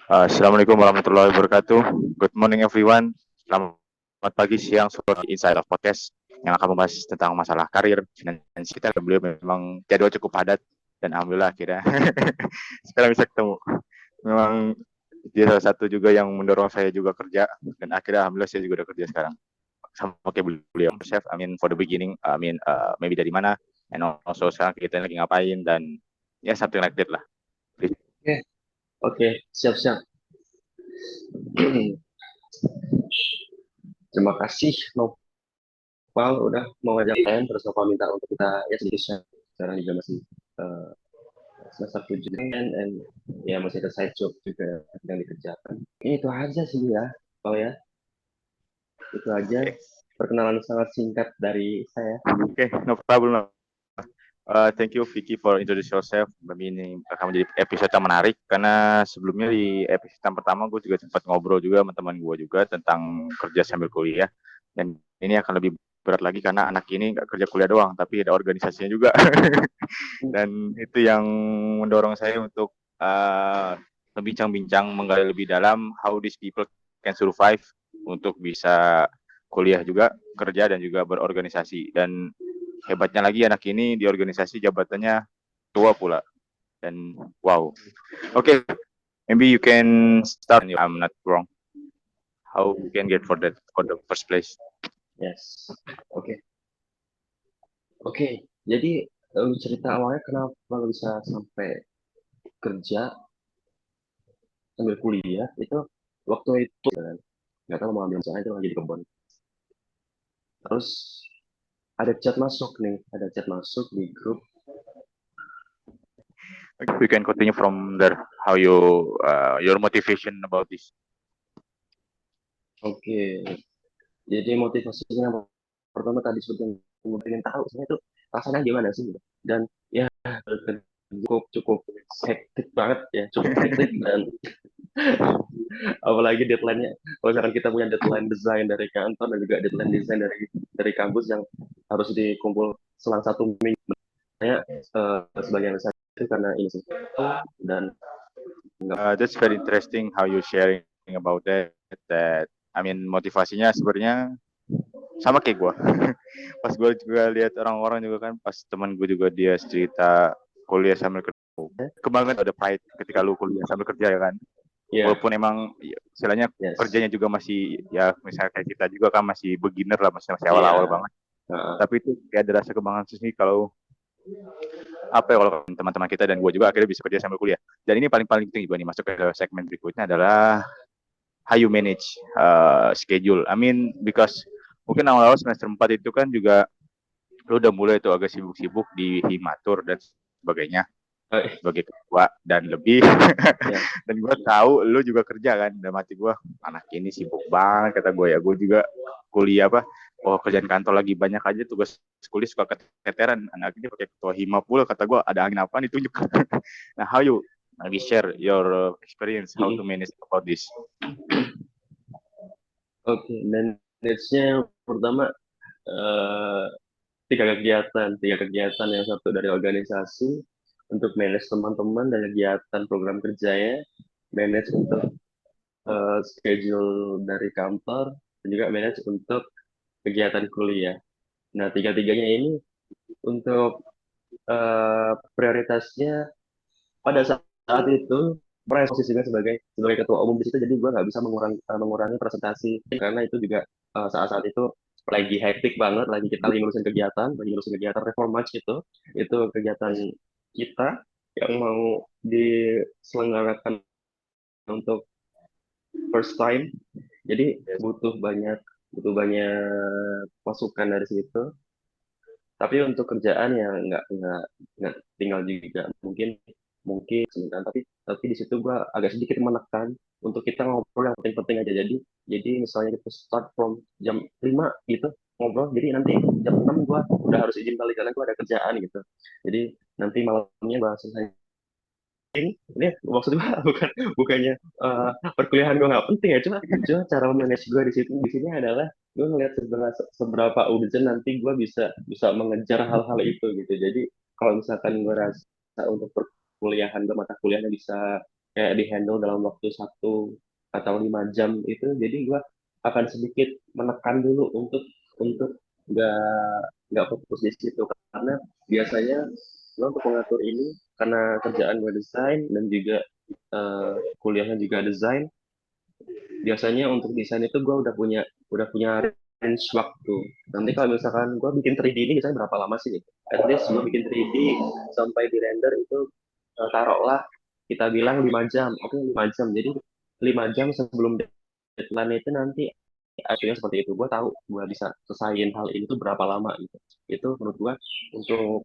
Assalamualaikum warahmatullahi wabarakatuh. Good morning everyone. Selamat pagi, siang, sore Inside of Podcast yang akan membahas tentang masalah karir dan kita beliau memang jadwal cukup padat dan alhamdulillah akhirnya sekarang bisa ketemu. Memang dia salah satu juga yang mendorong saya juga kerja dan akhirnya alhamdulillah saya juga udah kerja sekarang. Sama kayak beliau, chef. I mean for the beginning, maybe dari mana, and also sekarang kita lagi ngapain dan ya something like that lah. Oke, oke, siap-siap. Terima kasih Nopal udah mau ngajak kalian, terus Nopal minta untuk kita ya sedikit share. Sekarang juga masih uh, semester 7 and ya masih ada side job juga yang dikerjakan. Ini itu aja sih ya, Pak ya. Itu aja Okay. perkenalan sangat singkat dari saya. Okay, no problem. Thank you Vicky for introduce yourself. Ini akan menjadi episode yang menarik karena sebelumnya di episode yang pertama gue juga sempat ngobrol juga sama teman gue juga tentang kerja sambil kuliah, dan ini akan lebih berat lagi karena anak ini nggak kerja kuliah doang tapi ada organisasinya juga dan itu yang mendorong saya untuk berbincang-bincang menggali lebih dalam how these people can survive untuk bisa kuliah juga, kerja dan juga berorganisasi. Dan hebatnya lagi anak ini di organisasi jabatannya tua pula. Dan wow. Okay, maybe you can start. I'm not wrong. How you can get for that for the first place? Yes, oke. Oke, jadi cerita awalnya kenapa bisa sampai kerja sambil kuliah itu waktu itu kan nggak tahu mau ambil misalnya itu lagi di kebun. Terus ada chat masuk di grup. Okay, we can continue from there. How you your motivation about this? Oke, jadi motivasinya pertama tadi seperti yang gue pengen tahu sebenarnya itu rasanya gimana sih gitu. Dan ya cukup cukup hektik banget ya, cukup hektik dan apalagi deadline-nya kalau misalkan kita punya deadline desain dari kantor dan juga deadline desain dari kampus yang harus dikumpul selang 1 minggu. Saya sebagian besar itu karena ini sih dan That's very interesting how you sharing about that. That I mean motivasinya sebenarnya sama kayak gue. Pas gue juga lihat orang-orang juga kan, pas teman gue juga dia cerita kuliah sambil kerja. Kebanggaan ada pride ketika lu kuliah sambil kerja ya kan. ya Walaupun emang ya, istilahnya yes kerjanya juga masih ya misalnya kayak kita juga kan masih beginner lah, masih iya awal-awal banget. uh, Tapi itu kayak ada rasa kebanggaan sendiri kalau apa ya kalau teman-teman kita dan gue juga akhirnya bisa kerja sambil kuliah. Dan ini paling-paling penting juga nih masuk ke segmen berikutnya adalah how you manage schedule. I mean because mungkin awal-awal semester 4 itu kan juga lu udah mulai tuh agak sibuk-sibuk di himatur dan sebagainya sebagai ketua dan lebih ya dan gue tahu lu juga kerja kan, dan mati gue anak ini sibuk banget kata gue, ya gue juga kuliah apa, oh kerjaan kantor lagi banyak aja, tugas kuliah suka keteteran, anak ini pakai ketua hima pula, kata gue ada angin apa ditunjuk. Nah how you maybe share your experience how to manage about this? oke dan next-nya pertama eh, tiga kegiatan yang satu dari organisasi untuk manage teman-teman dan kegiatan program kerjanya, manage untuk schedule dari kantor dan juga manage untuk kegiatan kuliah. Nah, tiga-tiganya ini untuk prioritasnya pada saat itu posisinya sebagai sebagai ketua umum di situ, jadi gue nggak bisa mengurangi presentasi karena itu juga saat-saat itu lagi hektik banget, lagi ngurusin kegiatan reform match itu kegiatan kita yang mau diselenggarakan untuk first time, jadi Yes. butuh banyak masukan dari situ. Tapi untuk kerjaan ya nggak tinggal juga mungkin mungkin sebentar, tapi di situ gua agak sedikit menekan untuk kita ngobrol yang penting-penting aja. Jadi misalnya kita start from jam 5 gitu ngobrol, jadi nanti jam 6 gua udah harus izin balik karena gua ada kerjaan gitu. Jadi nanti malamnya gua selesai. Ini maksud gue bukannya perkuliahan gue nggak penting ya, cuma cara manage gue di sini adalah gue ngelihat seberapa urgent nanti gue bisa mengejar hal-hal itu gitu. Jadi kalau misalkan gue rasa untuk perkuliahan gue mata kuliahnya bisa kayak di handle dalam waktu 1 atau 5 jam itu, jadi gue akan sedikit menekan dulu untuk nggak fokus di situ, karena biasanya gue untuk mengatur ini, karena kerjaan gue desain dan juga kuliahnya juga desain. Biasanya untuk desain itu gue udah punya range waktu. Nanti kalau misalkan gue bikin 3D ini misalnya berapa lama sih gitu. At least gue bikin 3D sampai di render itu taruhlah kita bilang 5 jam. Oke, 5 jam. Jadi 5 jam sebelum deadline itu nanti akhirnya seperti itu. Gue tahu gue bisa selesaiin hal ini tuh berapa lama gitu. Itu menurut gue untuk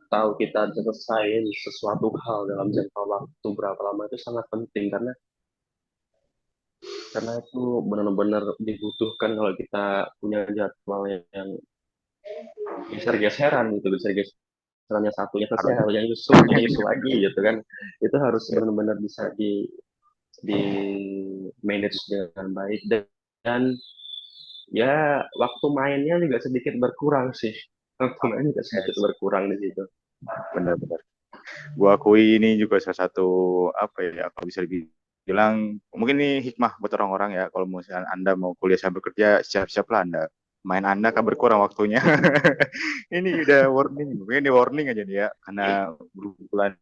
tahu kita bisa selesaiin sesuatu hal dalam jangka waktu berapa lama itu sangat penting, karena itu benar-benar dibutuhkan kalau kita punya jadwal yang geser-geseran gitu, geser-geserannya satunya selesai, Harus yang nyusul lagi gitu kan. Itu harus ya. benar-benar bisa di manage dengan baik, dan ya waktu mainnya juga sedikit berkurang sih. Waktu main juga sedikit Yes, berkurang di situ. benar-benar. Gua akui ini juga salah satu apa ya, kalau bisa dibilang mungkin ini hikmah buat orang-orang ya, kalau misalnya Anda mau kuliah sambil kerja, siap-siaplah Anda. Main Anda akan berkurang waktunya. Ini udah warning, mungkin ini warning aja nih ya, karena berbulan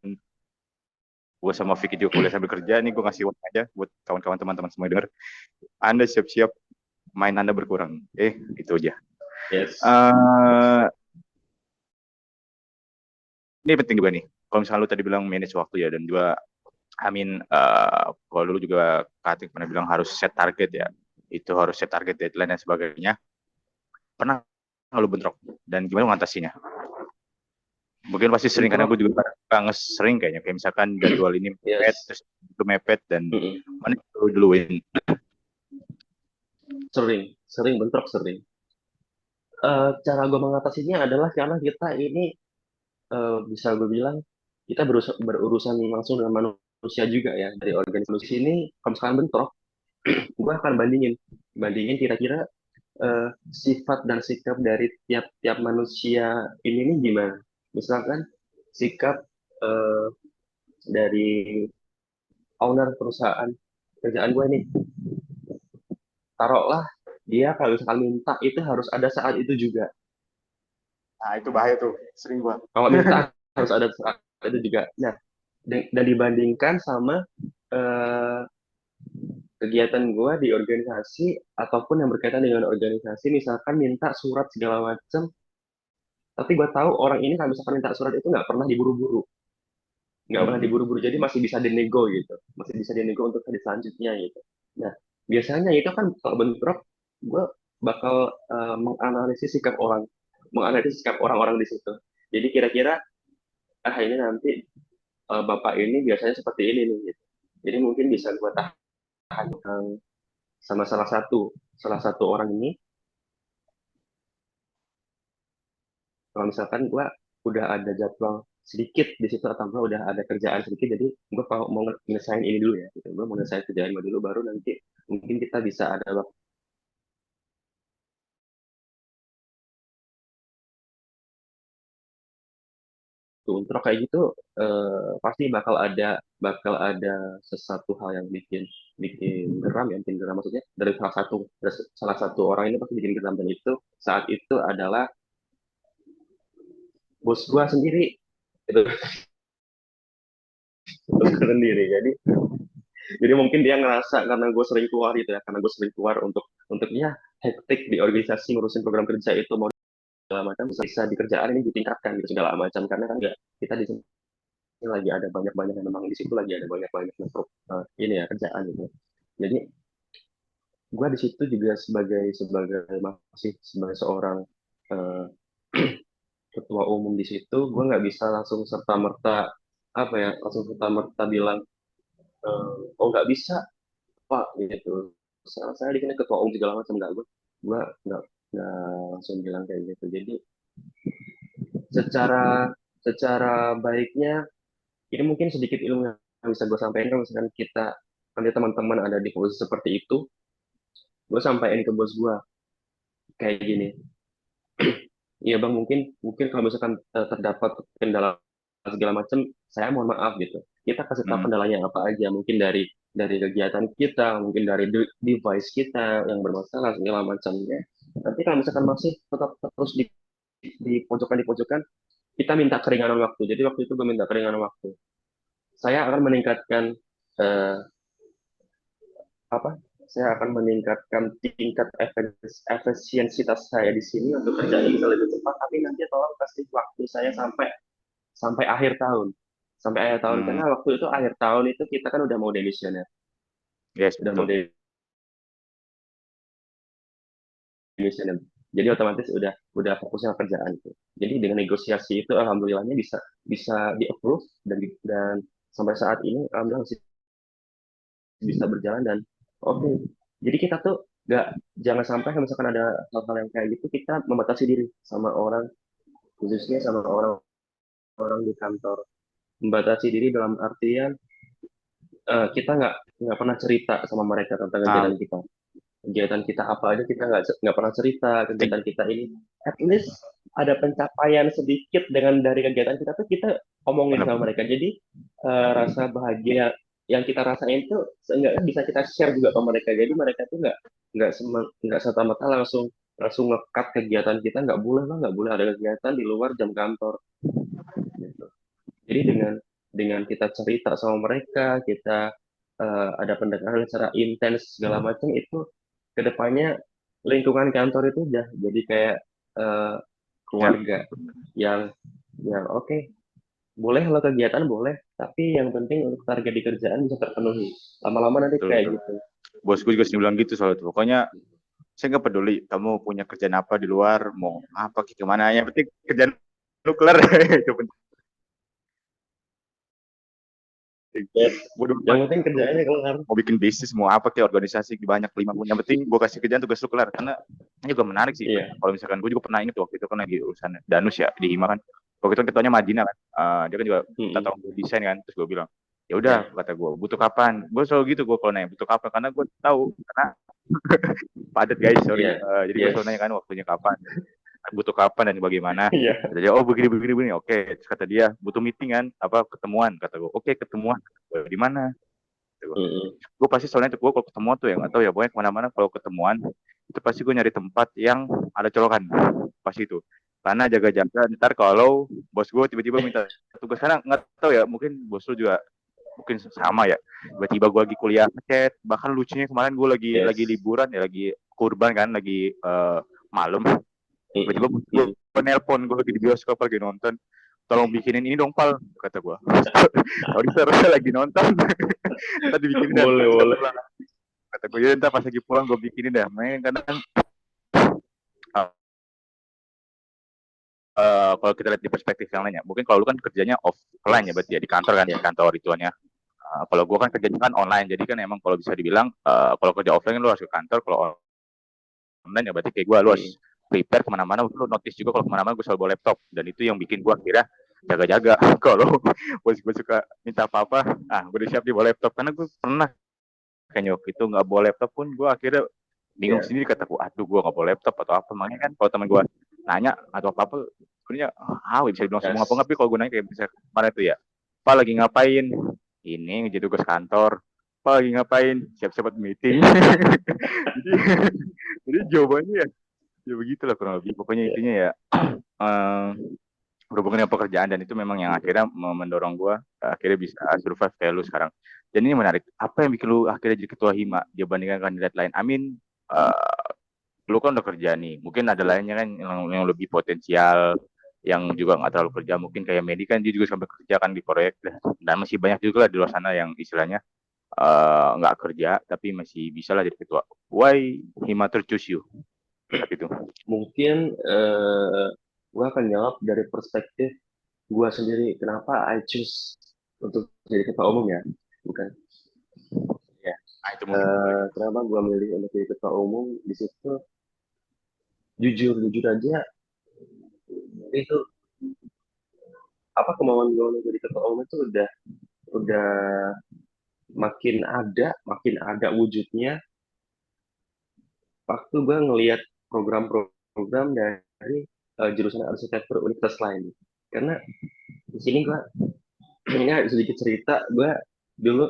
gue sama Vicky juga kuliah sambil kerja, nih gue ngasih warning aja buat kawan-kawan teman-teman semua yang denger. Anda siap-siap main Anda berkurang. Itu aja. Yes. Uh, ini penting juga nih. Kalau misalnya lu tadi bilang manage waktu ya, dan juga kalau dulu juga Katik pernah bilang harus set target ya. Itu harus set target, deadline dan sebagainya. Pernah nggak lu bentrok? Dan gimana mengatasinya? Mungkin pasti sering, karena gue Bentrok. juga banget sering kayaknya. Kayak misalkan jadwal ini mepet, Yes. terus itu mepet, dan Mm-mm. mana lu duluin. Sering bentrok, sering. Cara gue mengatasinya adalah karena kita ini bisa gue bilang kita berurusan langsung dengan manusia juga ya, dari organisasi ini. Kalau misalkan bentrok, gue akan bandingin kira-kira sifat dan sikap dari tiap-tiap manusia ini nih gimana. Misalkan sikap eh, dari owner perusahaan kerjaan gue nih, taruhlah dia kalau misalkan minta itu harus ada saat itu juga. Nah, itu bahaya tuh. Sering gua. Kalau minta harus ada saat itu juga. Nah, dan dibandingkan sama eh, kegiatan gue di organisasi ataupun yang berkaitan dengan organisasi, misalkan minta surat segala macam, tapi gue tahu orang ini kalau misalkan minta surat itu nggak pernah diburu-buru, jadi masih bisa dinego gitu, masih bisa dinego untuk hari selanjutnya gitu. Nah, biasanya itu kan kalau bentrok, gue bakal menganalisis sikap orang-orang di situ. Jadi kira-kira ini nanti bapak ini biasanya seperti ini nih gitu. Jadi mungkin bisa gue tahan sama salah satu orang ini. Kalau misalkan gue udah ada jadwal sedikit di situ atau gue udah ada kerjaan sedikit, jadi gue mau nyelesain ini dulu ya gitu. Gue mau nyelesain kerjaan gue dulu, baru nanti mungkin kita bisa ada waktu untuk kayak gitu. Pasti bakal ada sesuatu hal yang bikin bikin geram, ya bikin geram maksudnya dari salah satu orang ini pasti bikin geram, dan itu saat itu adalah bos gue sendiri itu. Bos gue sendiri, jadi mungkin dia ngerasa karena gue sering keluar gitu ya, karena gue sering keluar untuk ya hektik di organisasi ngurusin program kerja itu mau segala macam, bisa di kerjaan ini ditingkatkan gitu segala macam, karena kan nggak, kita di sini lagi ada banyak-banyak yang memang di situ lagi ada banyak-banyak ini ya kerjaan gitu. Jadi gue di situ juga sebagai masih sebagai seorang eh, ketua umum di situ, gue nggak bisa langsung serta merta apa ya, langsung serta merta bilang oh nggak bisa Pak gitu. Saya di sini ketua umum segala macam, nggak, gue nggak langsung bilang kayak gitu. Jadi secara secara baiknya ini mungkin sedikit ilmu yang bisa gue sampaikan. Kalau misalkan nanti teman-teman ada di posisi seperti itu, gue sampaikan ke bos gue kayak gini. Iya bang, mungkin mungkin kalau misalkan terdapat kendala segala macam, saya mohon maaf gitu. kita kasih tahu Hmm. kendalanya apa aja, mungkin dari kegiatan kita, mungkin dari device kita yang bermasalah segala macamnya. Nanti kalau misalkan masih tetap terus di pojokan, kita minta keringanan waktu. Jadi waktu itu gue minta keringanan waktu. Saya akan meningkatkan eh, apa? Saya akan meningkatkan tingkat efisiensitas saya di sini untuk kerjanya bisa lebih cepat. Tapi nanti tolong kasih waktu saya sampai sampai akhir tahun. Sampai akhir tahun Hmm. karena waktu itu akhir tahun itu kita kan udah mau demisioner, Yes, udah mau betul. demisioner. Jadi otomatis udah fokusnya ke kerjaan itu. Jadi dengan negosiasi itu alhamdulillahnya bisa bisa di approve dan sampai saat ini alhamdulillah masih bisa berjalan dan oke. Jadi kita tuh nggak jangan sampai kalau misalkan ada hal-hal yang kayak gitu kita membatasi diri sama orang khususnya sama orang-orang di kantor. Membatasi diri dalam artian kita nggak pernah cerita sama mereka tentang Ah, kegiatan kita apa aja kita nggak pernah cerita penting. kegiatan kita ini at least ada pencapaian sedikit dengan dari kegiatan kita tuh kita omongin Benar. sama mereka jadi rasa bahagia yang kita rasain tuh seenggaknya bisa kita share juga ke mereka jadi mereka tuh nggak serta merta langsung langsung ngekat kegiatan kita nggak boleh ada kegiatan di luar jam kantor gitu. Jadi dengan kita cerita sama mereka, kita ada pendekatan secara intens segala macam itu kedepannya lingkungan kantor itu udah jadi kayak eh, Ya, keluarga yang yang oke, boleh kalau kegiatan boleh, tapi yang penting untuk target di kerjaan bisa terpenuhi. Lama-lama nanti betul, kayak betul. gitu. Bos gue juga sering bilang gitu soal itu. Pokoknya saya nggak peduli kamu punya kerjaan apa di luar, mau apa kayak gimana, yang penting kerjaan lu kelar. Itu penting. Ya, Bodoh yang amat. penting kerjaannya kelar. Mau bikin bisnis, mau apa kayak organisasi banyak 50, yang penting gue kasih kerjaan tugas lu kelar. Karena ini juga menarik sih. Iya. Kalau misalkan gue juga pernah ingat waktu itu kan lagi urusan Danus ya di Hima kan. Waktu itu ketuanya Madina kan. Dia kan juga minta Mm-mm. tolong gue desain kan. Terus gue bilang, ya udah Ya. kata gue butuh kapan. Gue selalu gitu gue kalau nanya butuh kapan karena gue tahu karena padat guys sorry. Iya. Jadi gue selalu nanya Yes. kan waktunya kapan, butuh kapan dan bagaimana. Iya. Kata dia, oh begini begini begini. Oke. Terus kata dia butuh meeting kan, apa ketemuan. Kata gue, oke ketemuan. Di mana? Mm-mm. Gue pasti soalnya tuh gue kalau ketemuan tuh ya nggak tahu ya pokoknya kemana-mana kalau ketemuan itu pasti gue nyari tempat yang ada colokan pasti itu karena jaga-jaga ntar kalau bos gue tiba-tiba minta tugas karena nggak tahu ya mungkin bos lu juga mungkin sama ya tiba-tiba gue lagi kuliah ngechat bahkan lucunya kemarin gue lagi Yes. liburan ya lagi kurban kan lagi malam tiba-tiba Mm-mm. gue nelpon gue lagi di bioskop lagi nonton tolong bikinin ini dong pal kata gue sorry saya lagi nonton tadi bikinin dan Boleh, kita boleh. pulang kata gue ya ntar pas lagi pulang gue bikinin dah main kadang kalau kita lihat di perspektif yang lainnya mungkin kalau lu kan kerjanya offline ya Yes. berarti ya di kantor kan di Ya. kantor ituannya kalau gue kan kerjanya kan online jadi kan emang kalau bisa dibilang kalau kerja offline kan lu harus ke kantor kalau online ya berarti kayak gue lu harus Mm-mm. prepare kemana-mana lu notice juga kalau kemana-mana gue selalu bawa laptop dan itu yang bikin gue akhirnya jaga-jaga kalau gue suka minta apa-apa gue udah siap di bawa laptop karena gue pernah kayaknya waktu itu nggak bawa laptop pun gue akhirnya bingung Ya. sendiri kataku aduh gue nggak bawa laptop atau apa makanya kan kalau teman gue nanya atau apa apa sebenarnya bisa dibilang sombong apa Yes. nggak tapi kalau gue nanya kayak bisa kemarin tuh ya apa lagi ngapain ini jadi tugas kantor apa lagi ngapain siap-siap meeting jadi jadi jawabannya ya begitulah kurang lebih pokoknya Ya. intinya ya eh, berhubungan dengan pekerjaan dan itu memang yang akhirnya mendorong gue akhirnya bisa survive kayak lu sekarang dan ini menarik apa yang bikin lu akhirnya jadi ketua hima dibandingkan kandidat lain Amin uh, lu kan udah kerja nih mungkin ada lainnya kan yang lebih potensial yang juga nggak terlalu kerja mungkin kayak Medi kan dia juga sampai kerja kan di proyek dan masih banyak juga lah di luar sana yang istilahnya nggak kerja tapi masih bisa lah jadi ketua why hima choose you saat itu. Mungkin gue akan jawab dari perspektif gue sendiri. Kenapa I choose untuk jadi ketua umum ya? Bukan. Ya. Itu mungkin boleh. Kenapa gue milih untuk jadi ketua umum di situ? Jujur, jujur aja itu apa kemauan gue untuk jadi ketua umum itu udah makin ada wujudnya waktu gue ngelihat program-program dari jurusan arsitektur universitas lain. Karena di sini gue ini sedikit cerita, gue dulu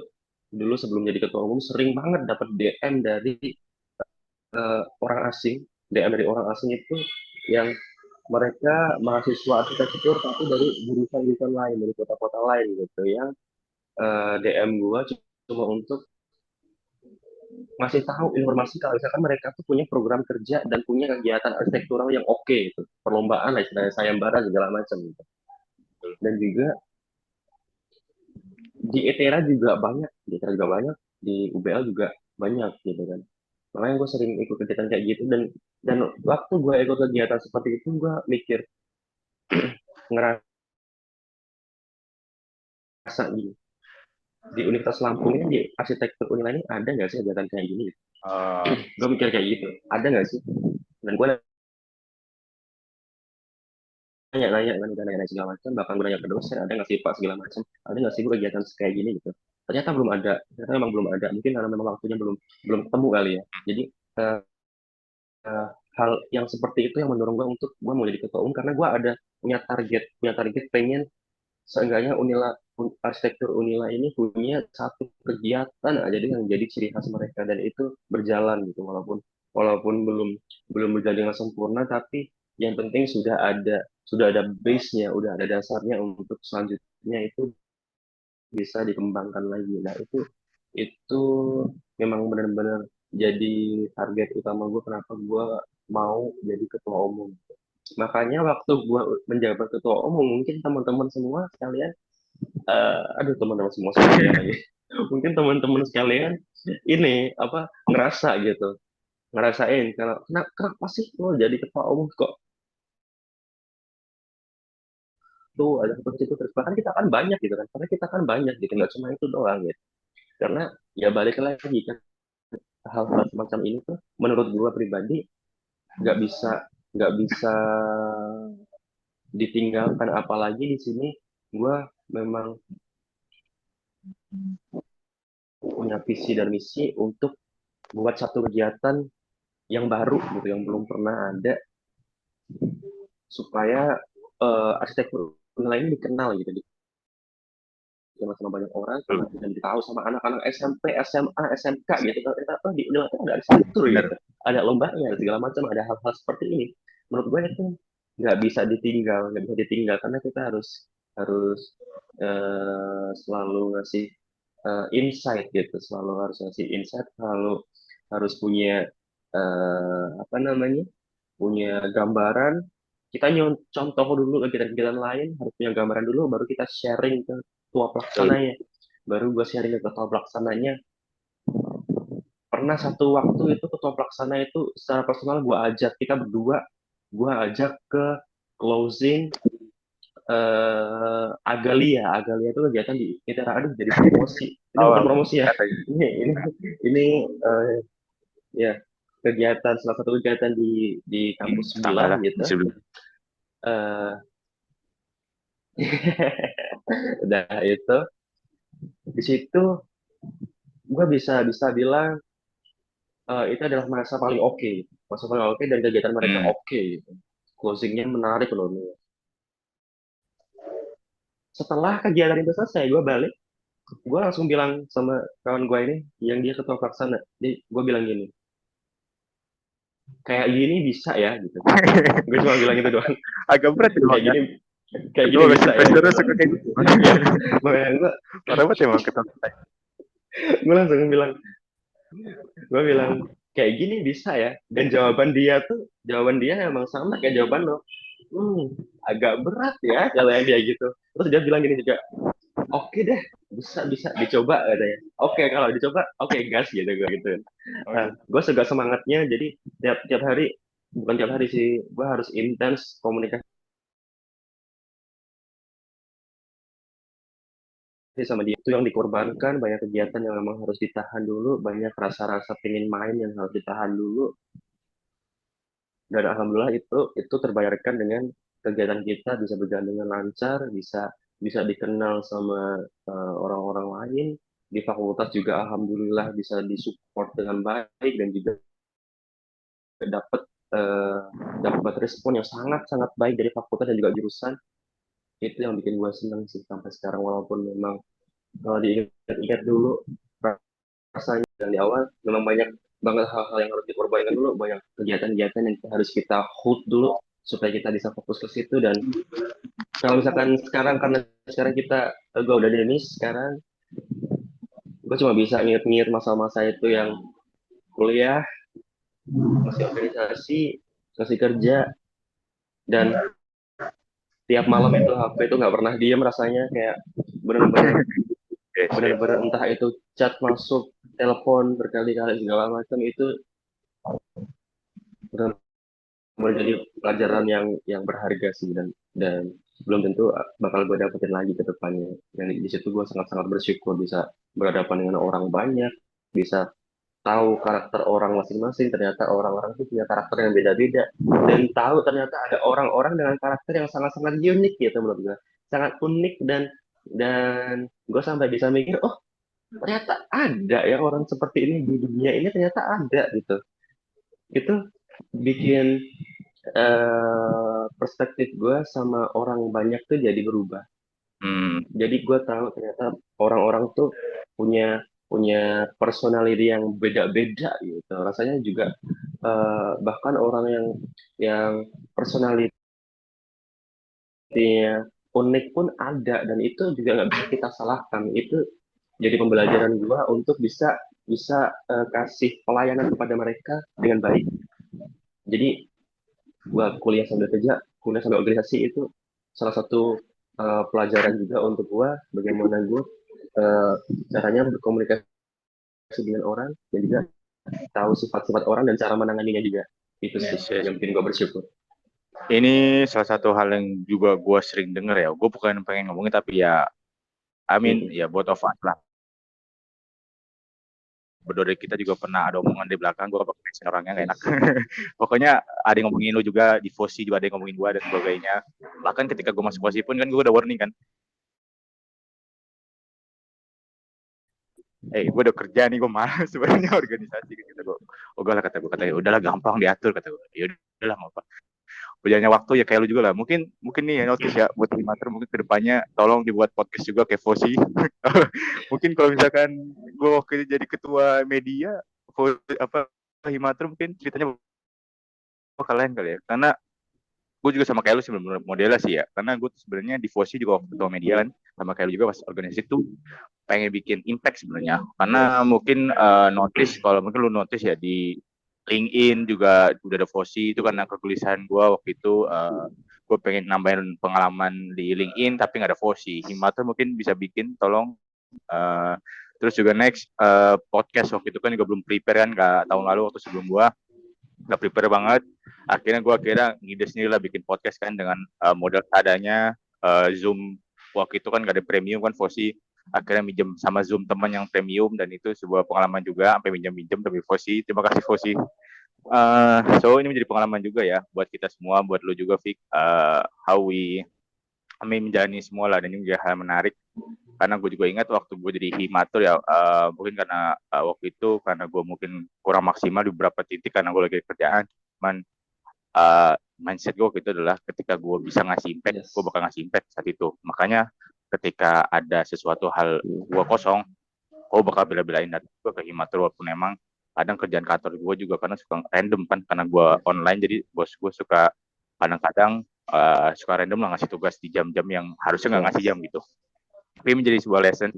dulu sebelum jadi ketua umum sering banget dapat DM dari orang asing. DM dari orang asing itu yang mereka mahasiswa arsitektur tapi dari jurusan-jurusan lain, dari kota-kota lain gitu, yang DM gue cuma untuk ngasih tahu informasi kalau misalkan mereka tuh punya program kerja dan punya kegiatan arsitektural yang oke gitu, perlombaan lah istilahnya, sayembara segala macam gitu. Dan juga di ETERA juga banyak, di UBL juga banyak gitu kan. Makanya gue sering ikut kegiatan kayak gitu, dan waktu gue ikut kegiatan seperti itu gue mikir, ngerasa gini, di Universitas Lampung ini, di arsitektur Unila ini ada nggak sih kegiatan kayak gini? Gue mikir kayak gitu, ada nggak sih? Dan gue nanya-nanya kan, udah nanya segala macam, bahkan gue nanya ke dosen, ada nggak sih Pak segala macam, ada nggak sih Bu kegiatan kayak gini gitu. Ternyata belum ada, ternyata memang belum ada, mungkin karena memang waktunya belum belum ketemu kali ya. Jadi eh, eh, hal yang seperti itu yang mendorong gue untuk gue mau jadi ketua umum, karena gue ada punya target pengen seenggaknya arsitektur Unila ini punya satu kegiatan aja yang jadi ciri khas mereka, dan itu berjalan gitu, walaupun walaupun belum belum berjalan dengan sempurna, tapi yang penting sudah ada base-nya, udah ada dasarnya untuk selanjutnya itu bisa dikembangkan lagi. Nah, itu memang benar-benar jadi target utama gue, kenapa gue mau jadi ketua umum. Makanya waktu gue menjabat ketua umum, mungkin teman-teman semua sekalian, aduh, teman-teman semua sekalian lagi, mungkin teman-teman sekalian ini apa, ngerasa gitu, ngerasain kalau kenapa sih lo jadi ketua umum kok tuh ada seperti itu terus, bahkan kita kan banyak gitu kan, karena kita kan banyak gitu, nggak cuma itu doang gitu. Karena ya balik lagi kan, hal-hal semacam ini tuh menurut gua pribadi nggak bisa nggak bisa ditinggalkan, apalagi di sini gua memang punya visi dan misi untuk buat satu kegiatan yang baru gitu, yang belum pernah ada, supaya arsitektur nilai ini dikenal gitu, sama banyak orang, sama dan ditahu sama anak-anak SMP, SMA, SMK gitu. Ternyata di Unila itu ada arsitektur Bener. gitu, ada lombanya, ada segala macam, ada hal-hal seperti ini. Menurut gue itu nggak bisa ditinggal, karena kita harus harus selalu ngasih insight gitu, selalu harus ngasih insight, selalu harus punya apa namanya, punya gambaran. Kita contoh dulu kegiatan-kegiatan lain, harus punya gambaran dulu, baru kita sharing ke ketua Betul. pelaksananya. Baru gue sharing ke ketua pelaksananya. Pernah satu waktu itu ketua pelaksana itu secara personal kita berdua, gue ajak ke closing Agalia itu kegiatan di ITERA. Aduh, jadi promosi. Ini bukan Oh, promosi ya. katanya. Ini ya, salah satu kegiatan di kampus Sama sebelah lah gitu. di sebelah. Eh udah itu, di situ gue bisa bisa bilang itu adalah masa paling oke, dan kegiatan mereka Hmm. oke gitu. Closingnya menarik loh nih. Setelah kegiatan itu selesai, gue balik, gue langsung bilang sama kawan gue ini, yang dia ketua pelaksana, gue bilang gini, kayak gini bisa ya gitu. Gue cuma bilang gitu doang. Agak berat kayak emang ya. gini kayak gini Ketua bisa ya investor gitu suka doang. kayak gitu. Ya, makanya Parah banget emang ketua. gue langsung bilang kayak gini bisa ya, dan jawaban dia emang sama kayak jawaban lo. Agak berat ya kalau yang dia gitu. Terus dia bilang gini juga, oke deh, bisa bisa dicoba katanya. Oke, kalau dicoba oke, gas gitu gue gitu. Oh Nah, gitu. gue juga semangatnya, jadi tiap tiap hari, bukan tiap hari sih, gue harus intens komunikasi sama dia. Itu yang dikorbankan, banyak kegiatan yang memang harus ditahan dulu, banyak rasa-rasa pengen main yang harus ditahan dulu. Dan alhamdulillah itu terbayarkan dengan kegiatan kita bisa berjalan dengan lancar, bisa bisa dikenal sama orang-orang lain di fakultas juga, alhamdulillah bisa disupport dengan baik, dan juga dapat eh, dapat respon yang sangat sangat baik dari fakultas dan juga jurusan. itu yang bikin gue seneng sih sampai sekarang, walaupun memang kalau diingat-ingat dulu rasanya yang di awal memang banyak banget hal-hal yang harus dikorbankan dulu, banyak kegiatan-kegiatan yang harus kita hold dulu supaya kita bisa fokus ke situ. Dan kalau misalkan sekarang, karena sekarang gue udah di Indonesia sekarang, gue cuma bisa nginget-nginget masa-masa itu yang kuliah, masih organisasi, masih kerja, dan tiap malam itu HP itu nggak pernah diem rasanya, kayak bener-bener Yes, yes. bener-bener entah itu chat masuk, telepon berkali-kali segala macam, itu bener menjadi pelajaran yang berharga sih. Dan belum tentu bakal gue dapetin lagi ke depannya. Dan di situ gue sangat-sangat bersyukur bisa berhadapan dengan orang banyak, bisa tahu karakter orang masing-masing. Ternyata orang-orang itu punya karakter yang beda-beda, dan tahu ternyata ada orang-orang dengan karakter yang sangat-sangat unik gitu menurut gue, sangat unik. Dan gue sampai bisa mikir, oh ternyata ada ya orang seperti ini di dunia ini, ternyata ada gitu. Itu bikin perspektif gue sama orang banyak tuh jadi berubah. Hmm, Jadi gue tahu ternyata orang-orang tuh punya punya personality yang beda-beda gitu. Rasanya juga bahkan orang yang personality-nya unik pun ada, dan itu juga nggak bisa kita salahkan. Itu jadi pembelajaran gue untuk bisa bisa kasih pelayanan kepada mereka dengan baik. Jadi gue kuliah sambil kerja, kuliah sambil organisasi, itu salah satu pelajaran juga untuk gue, bagaimana gue uh, caranya berkomunikasi dengan orang, dan juga tahu sifat-sifat orang dan cara menanganinya juga. Itu sih yes, yes. yang bikin gue bersyukur. Ini salah satu hal yang juga gue sering denger ya. Gue bukan pengen ngomongin tapi ya, I mean, Mm-mm. ya both of us lah. Berdua dari kita juga pernah ada omongan di belakang, gue bakal mention orangnya gak enak. Yes. Pokoknya ada yang ngomongin lu juga, di Fosi juga ada yang ngomongin gue dan sebagainya. Bahkan ketika gue masuk Fosi pun kan gue udah warning kan, gue udah kerja nih, gue malas sebenarnya organisasi kan. Kata gue, oh gak lah, kata gue, udahlah gampang diatur, kata gue. Ya udahlah, nggak apa. Berjalannya waktu ya kayak lu juga lah. Mungkin mungkin nih ya notice ya buat Himater, mungkin kedepannya tolong dibuat podcast juga kayak Fosi. Mungkin kalau misalkan gue waktu itu jadi ketua media, apa Himater, mungkin ceritanya bakal lain kali ya. Karena gue juga sama kayak lu sih modelnya sih ya. Karena gue tuh sebenarnya di Fosi juga waktu ketua media kan, sama kayak lu juga pas organisasi tuh pengen bikin impact sebenarnya. Karena mungkin notice, kalau mungkin lu notice ya di LinkedIn juga udah ada Fosi, itu karena kegelisahan gue waktu itu, gue pengen nambahin pengalaman di LinkedIn tapi nggak ada Fosi. Himata mungkin bisa bikin, tolong. Uh, Terus juga next, podcast waktu itu kan juga belum prepare kan, nggak tahun lalu waktu sebelum gue nggak prepare banget. Akhirnya gue ngide sendiri lah bikin podcast kan dengan modal adanya, Zoom. Waktu itu kan nggak ada premium kan Fosi, akhirnya minjem sama Zoom teman yang premium, dan itu sebuah pengalaman juga sampai minjem-minjem tapi Fosi. Terima kasih Fosi. So ini menjadi pengalaman juga ya buat kita semua, buat lu juga Vic, how kami menjalani semua lah, dan ini menjadi hal menarik. Karena gue juga ingat waktu gue jadi himatur ya, mungkin karena waktu itu karena gue mungkin kurang maksimal di beberapa titik karena gue lagi kerjaan. Cuman mindset gue waktu itu adalah ketika gue bisa ngasih impact, gue Yes. bakal ngasih impact saat itu. Makanya ketika ada sesuatu hal gue kosong, gue bakal bela-belain datang gue ke himatur, walaupun emang kadang kerjaan kantor gue juga karena suka random kan, karena gue online, jadi bos gue suka kadang-kadang suka random lah ngasih tugas di jam-jam yang harusnya nggak ngasih jam Yes. gitu. Tapi menjadi sebuah lesson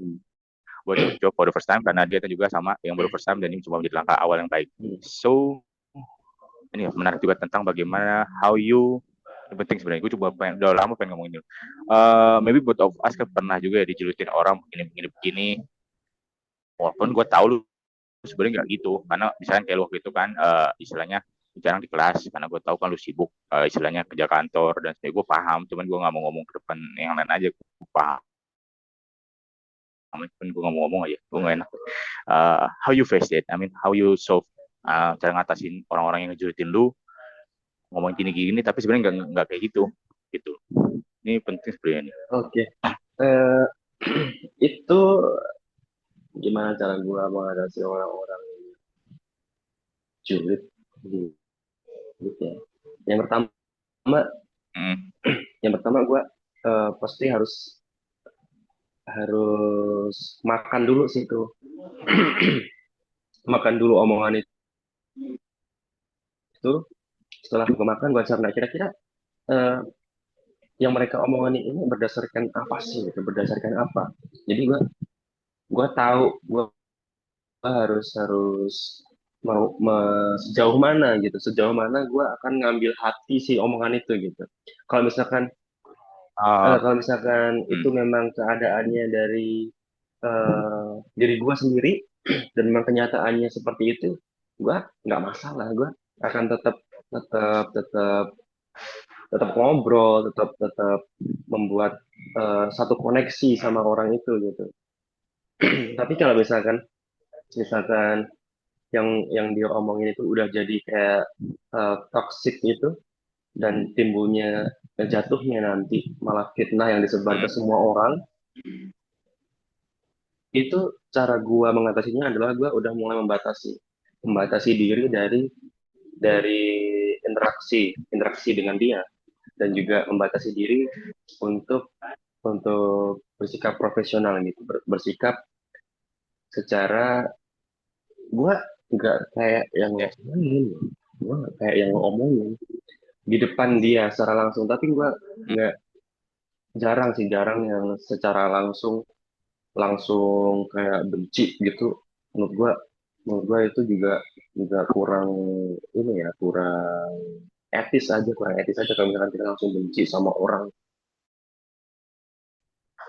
buat job for the first time, karena dia juga sama yang baru first time, dan ini cuma menjadi langkah awal yang baik. So ini menarik juga tentang bagaimana how you, yang penting sebenarnya gue coba udah lama pengen ngomongin ini. Maybe both of us kan pernah juga ya dijelutin orang begini, walaupun gue tahu lu sebenarnya nggak gitu, karena misalnya kayak lu waktu itu kan, istilahnya jarang di kelas karena gue tahu kan lu sibuk, istilahnya kerja kantor dan sebagainya. Gue paham, cuman gue nggak mau ngomong ke depan yang lain aja. Gue paham, cuman gue nggak mau ngomong aja, gue nggak enak. How you face it, I mean how you solve, cara ngatasin orang-orang yang ngejulitin lu, ngomong gini-gini tapi sebenarnya nggak kayak gitu gitu. Ini penting sebenarnya nih. Oke. Eh, itu gimana cara gue mengatasi orang-orang julid gitu ya. Yang pertama, Hmm. yang pertama gue pasti harus harus makan dulu sih itu. Makan dulu omongan itu. Setelah gue makan, gue cerna kira-kira eh, yang mereka omongin ini berdasarkan apa sih gitu, berdasarkan apa. Jadi gue tahu gue harus harus sejauh mana gitu, sejauh mana gue akan ngambil hati si omongan itu gitu. Kalau misalkan Ah, kalau misalkan hmm. itu memang keadaannya dari diri gue sendiri dan memang kenyataannya seperti itu, gue nggak masalah, gue akan tetap tetap tetap ngobrol, tetap tetap membuat satu koneksi sama orang itu gitu. Tapi kalau misalkan yang dia omongin itu udah jadi kayak toxic itu dan timbulnya jatuhnya nanti malah fitnah yang disebar ke Hmm. semua orang, itu cara gua mengatasinya adalah gua udah mulai membatasi diri dari interaksi interaksi dengan dia, dan juga membatasi diri untuk bersikap profesional gitu, bersikap secara gue nggak kayak yang Yes. ngomongin, gue nggak kayak yang ngomongin di depan dia secara langsung, tapi gue Hmm. nggak, jarang yang secara langsung langsung kayak benci gitu. Menurut gue itu juga juga kurang, ini ya, kurang etis aja kalau misalkan kita langsung benci sama orang,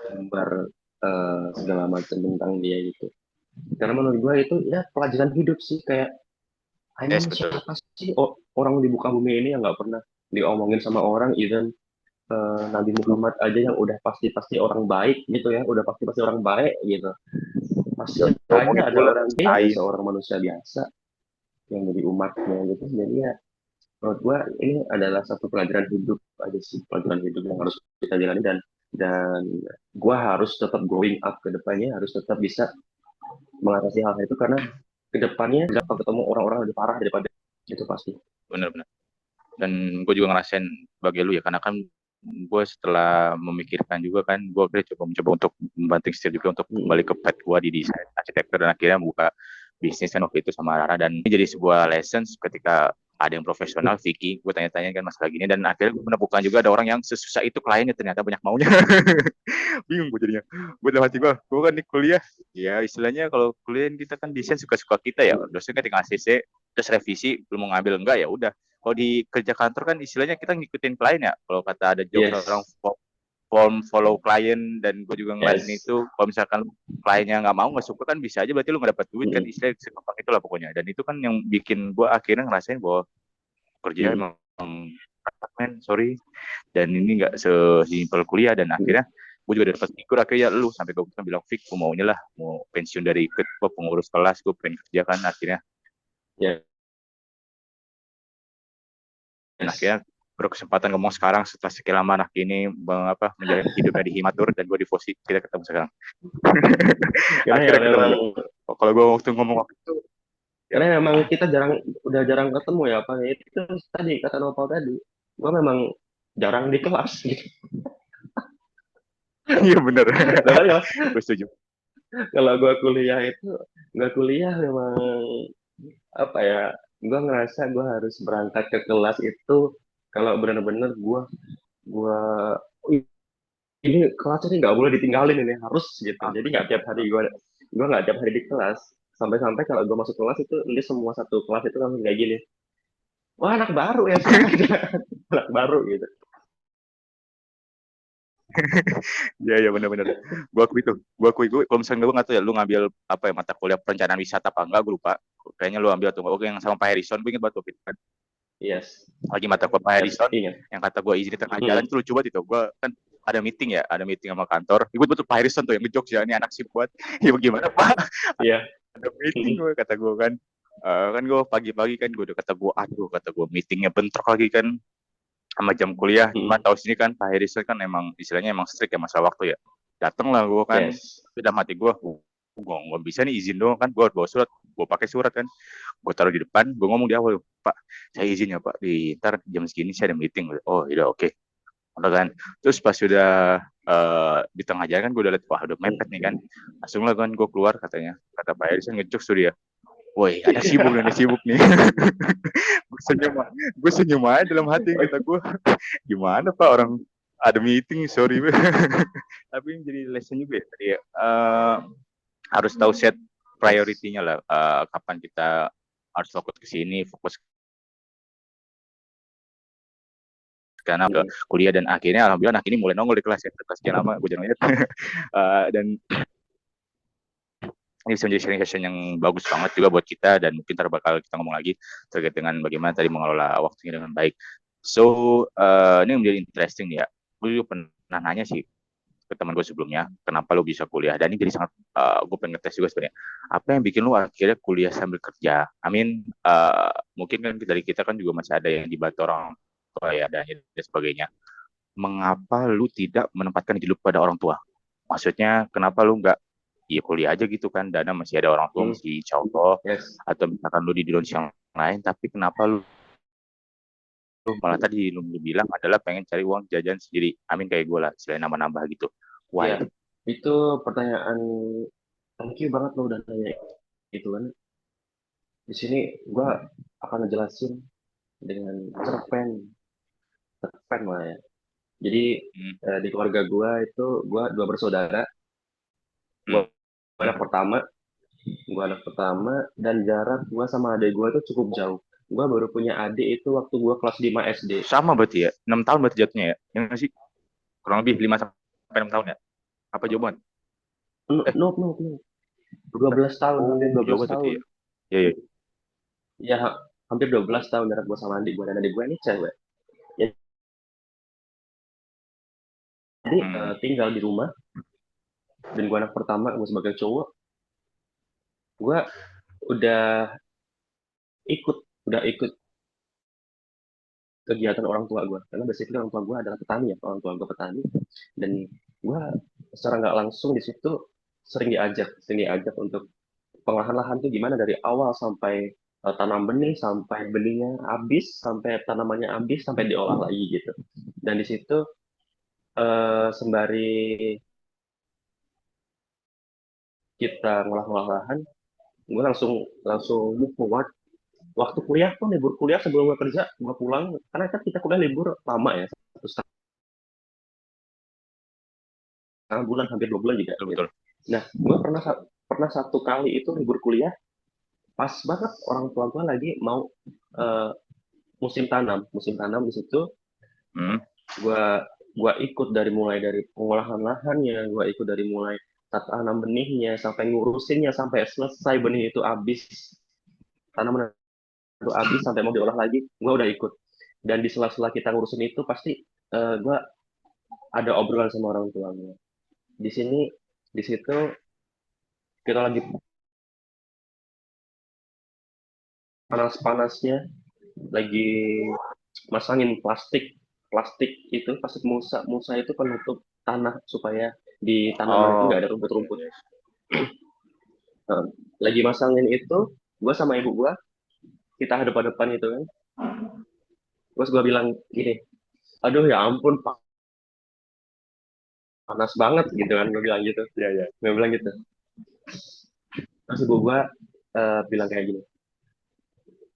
gambar segala macam tentang dia gitu. Karena menurut gue itu ya pelajaran hidup sih, kayak Yes, emang betul. siapa sih orang di muka bumi ini yang nggak pernah diomongin sama orang, even Nabi Muhammad aja yang udah pasti-pasti orang baik gitu ya, udah pasti-pasti orang baik gitu. Pasti aja Ngomongin ada pula, orang, dia ada ceritain. seorang manusia biasa yang jadi umatnya gitu. Jadi ya menurut gua ini adalah satu pelajaran hidup aja sih, pelajaran hidup yang harus kita jalani, dan gua harus tetap growing up ke depannya, harus tetap bisa mengatasi hal itu, karena ke depannya dapat ketemu orang-orang lebih parah daripada itu pasti. Bener-bener. Dan gue juga ngerasain sebagai lu ya, karena kan gue setelah memikirkan juga kan, gue akhirnya mencoba untuk membanting setir juga untuk kembali ke pet gue di desain arsitektur, dan akhirnya buka bisnis kan waktu itu sama Rara, dan ini jadi sebuah lessons ketika ada yang profesional, Vicky, gue tanya-tanya kan masalah gini, dan akhirnya gue menemukan juga ada orang yang sesusah itu kliennya ternyata banyak maunya. Bingung gue jadinya. Gue dalam hati gue kan di kuliah, ya istilahnya kalau kuliah kita kan desain suka-suka kita ya, dosen kan tinggal CC, terus revisi, belum mau ngambil enggak ya udah. Kalau di kerja kantor kan istilahnya kita ngikutin klien ya, kalau kata ada jokes orang Yes, form follow klien, dan gue juga ngeliatin yes. itu, kalau misalkan kliennya nggak suka kan bisa aja berarti lu nggak dapat duit kan, Mm-mm. istilahnya segampang itulah pokoknya. Dan itu kan yang bikin gue akhirnya ngerasain bahwa kerja Mm-mm. emang men sorry, dan ini nggak sesimpel kuliah. Dan akhirnya gue juga dapat figur akhirnya lu sampai gue bilang Fik, gue maunya lah mau pensiun dari ketua pengurus kelas, gue pengen kerja kan akhirnya. Yes. Dan akhirnya berkesempatan ngomong sekarang setelah sekian lama anak ini menjalani hidupnya di Himatur, dan gue di Fosi, kita ketemu sekarang. Karena ya Akhirnya ketemu. memang, Kalau gue waktu ngomong waktu itu ya, kita udah jarang ketemu ya, Pak. Itu tadi kata Nopal tadi, gua memang jarang di kelas gitu. iya bener. Bahkan kalau Gue setuju. kalau gua kuliah itu, nggak kuliah memang apa ya? Gua ngerasa gua harus berangkat ke kelas itu kalau benar-benar gua "Ih, ini kelas ini nggak boleh ditinggalin, ini harus gitu." Ah Jadi nggak bener. tiap hari gua nggak tiap hari di kelas. Sampai-sampai kalau gua masuk kelas itu, ini semua satu kelas itu langsung kayak gini. Wah, anak baru ya sih, anak baru gitu. Iya iya benar-benar. Gue kalau misalnya gue nggak tahu ya, lu ngambil apa ya, mata kuliah perencanaan wisata apa enggak, gue lupa. Kayaknya lu ambil tuh, oke, yang sama Pak Harrison, gue ingat banget waktu itu kan. Yes, Lagi mata kuliah Pak yes, Harrison, ingat. yang kata gue izin di tengah jalan, Hmm, itu lucu banget itu. Gue kan ada meeting sama kantor. Gue betul Pak Harrison tuh yang ngejokes ya, ini anak sih buat. Ya bagaimana Pak? iya. Ada meeting Hmm, gue, kata gue kan. Kan gue pagi-pagi kan, gue udah kata gue, aduh, kata gue meetingnya bentrok lagi kan sama jam kuliah. Cuma hmm, tahu sini kan Pak Harrison kan emang istilahnya emang strict ya masalah waktu ya. Dateng lah gue kan, yes. tapi dalam hati gue nggak bisa nih izin doang kan, gue bawa surat, gue pakai surat kan, gue taruh di depan, gue ngomong di awal, Pak saya izin ya Pak, di ntar jam segini saya ada meeting. Oh iya oke, kan. Terus pas sudah di tengah jalan kan gue udah liat, wah udah mepet nih kan. Langsung lah kan gue keluar katanya. Kata Pak Edison ngejokes tuh dia. Woi, ada sibuk nih. Gue senyum aja dalam hati kata gue. Gimana Pak, orang ada meeting, sorry. Tapi ini jadi lesson juga ya. Tadi harus tahu set priority-nya lah. Kapan kita harus fokus ke sini, fokus karena ke kuliah, dan akhirnya alhamdulillah anak ini mulai nongol di kelas ya. Setelah sekian lama gue jangan lihat. Dan ini bisa menjadi sharing session yang bagus banget juga buat kita, dan mungkin bakal kita ngomong lagi terkait dengan bagaimana tadi mengelola waktunya dengan baik. So ini menjadi interesting ya. Gue juga pernah nanya sih ke teman gue sebelumnya, kenapa lu bisa kuliah, dan ini jadi sangat gue pengen ngetes juga sebenarnya, apa yang bikin lu akhirnya kuliah sambil kerja. Mungkin kan dari kita kan juga masih ada yang dibantu orang tua ya, dan sebagainya. Mengapa lu tidak menempatkan hidup pada orang tua? Maksudnya kenapa lu nggak kuliah aja gitu kan, dana masih ada orang tua, masih contoh, atau misalkan lu di Indonesia yang lain, tapi kenapa lu malah tadi lu bilang adalah pengen cari uang jajan sendiri, kayak gue lah, selain nambah-nambah gitu. Why? Ya, itu pertanyaan thank you banget lo udah nanya gitu kan. Di sini gue akan ngejelasin dengan cerpen lah ya. Jadi di keluarga gue itu gue 2 bersaudara. Gue anak pertama, dan jarak gue sama adik gue itu cukup jauh. Gue baru punya adik itu waktu gue kelas 5 SD. Sama berarti ya, 6 tahun berarti jatuhnya ya? Yang sih kurang lebih 5-6 tahun ya? Apa jawaban? No. 12 tahun, hampir 12 tahun. Ya. Ya, hampir 12 tahun jarak gue sama adik gue, dan adik gue ini cewek. Ya, jadi tinggal di rumah, dan gue anak pertama, gue sebagai cowok, gue udah ikut kegiatan orang tua gue, karena basically orang tua gue adalah petani ya, orang tua gue petani, dan gue secara nggak langsung di situ sering diajak untuk pengolahan lahan tuh gimana dari awal sampai tanam benih, sampai benihnya habis, sampai tanamannya habis, sampai diolah lagi gitu. Dan di situ sembari kita ngolah lahan, gue langsung move forward. Waktu kuliah pun, libur kuliah sebelum gue kerja, gue pulang, karena kan kita kuliah libur lama ya, 1,5 bulan, hampir 2 bulan juga. Betul. Nah, gue pernah satu kali itu libur kuliah, pas banget orang tua gue lagi mau musim tanam di situ. Gue ikut mulai dari pengolahan lahannya, gue ikut dari mulai tanam benihnya sampai ngurusinnya sampai selesai benih itu habis, tanaman itu habis sampai mau diolah lagi, gue udah ikut. Dan di sela-sela kita ngurusin itu pasti gue ada obrolan sama orang tua gue. Di situ kita lagi panas-panasnya, lagi masangin plastik itu, plastik musa itu penutup tanah supaya di tanaman itu nggak ada rumput-rumput. Lagi masangin itu, gue sama ibu gue, kita hadap-hadapan itu kan. Terus gue bilang gini, aduh ya ampun pak, panas banget gitu kan, gue bilang gitu. Gue bilang gitu. Terus ibu gue bilang kayak gini,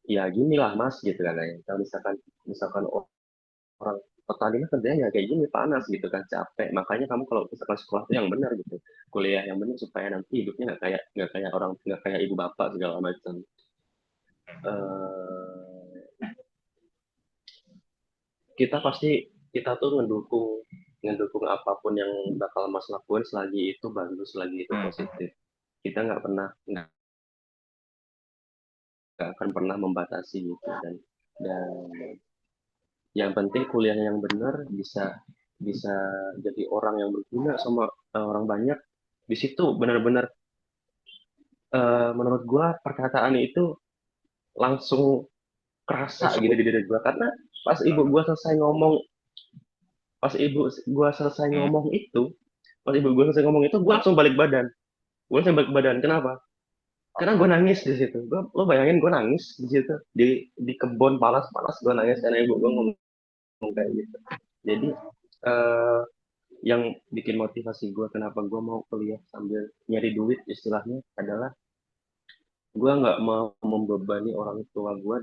ya gini lah mas gitu kan. Kalau misalkan orang petani mah kerjanya kayak gini, panas gitu kan, capek. Makanya kamu kalau misalkan sekolah itu yang benar gitu, kuliah yang benar supaya nanti hidupnya nggak kayak ibu bapak segala macam. Kita tuh ngedukung apapun yang bakal mas lakuin selagi itu bagus, selagi itu positif. Kita nggak akan pernah membatasi gitu. Dan yang penting kuliah yang benar, bisa jadi orang yang berguna sama orang banyak. Di situ benar-benar menurut gua perkataan itu langsung kerasa gitu di diri gua, karena pas ibu gua selesai ngomong itu, gua langsung balik badan. Kenapa? Karena gue nangis di situ. Lo bayangin gue nangis di situ, di kebun panas gue nangis karena ibu gue ngomong kayak gitu. Jadi eh, yang bikin motivasi gue kenapa gue mau kuliah sambil nyari duit istilahnya adalah gue nggak mau membebani orang tua gue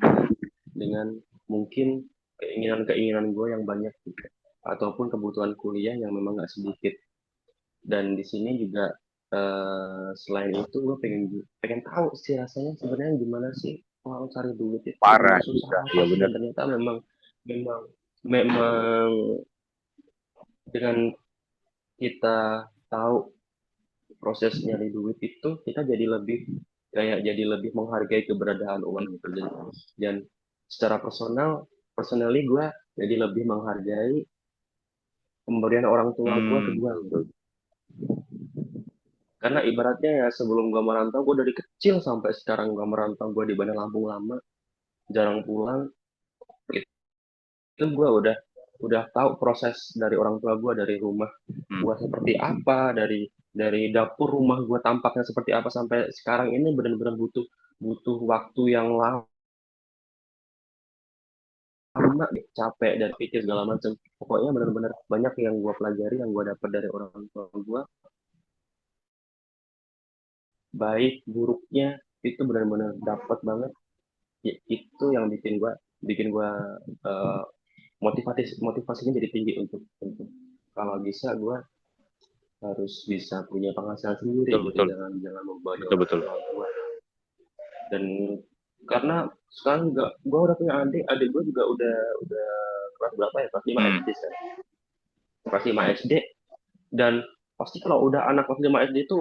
dengan mungkin keinginan-keinginan gue yang banyak gitu. Ataupun kebutuhan kuliah yang memang nggak sedikit. Dan di sini juga selain itu gue pengen pengen tahu sih rasanya sebenarnya gimana sih kalau cari duit itu Parah susah juga, apa ya sih, bener. dan ternyata memang memang dengan kita tahu proses nyari duit itu kita jadi lebih kayak jadi lebih menghargai keberadaan uang gitu. Dan secara personally gue jadi lebih menghargai pemberian orang tua gue ke gue gitu. Betul. Karena ibaratnya ya sebelum gue merantau, gue dari kecil sampai sekarang gue merantau, gue di Bandar Lampung lama, jarang pulang. Itu gue udah tahu proses dari orang tua gue, dari rumah Hmm. gue seperti apa, dari dapur rumah gue tampaknya seperti apa sampai sekarang ini benar-benar butuh butuh waktu yang lama, capek dari pikir segala macam. Pokoknya benar-benar banyak yang gue pelajari, yang gue dapat dari orang tua gue, baik buruknya itu benar-benar dapat banget. Ya, itu yang bikin gua eh, motivasinya jadi tinggi untuk kalau bisa gua harus bisa punya penghasilan sendiri Betul gitu, betul jangan jangan membebani betul orang betul. tua gua. Dan karena sekarang nggak, gua udah punya adik gua juga udah kelas berapa ya, kelas 5 Hmm. SD kan, kelas 5 SD. Dan pasti kalau udah anak kelas 5 SD itu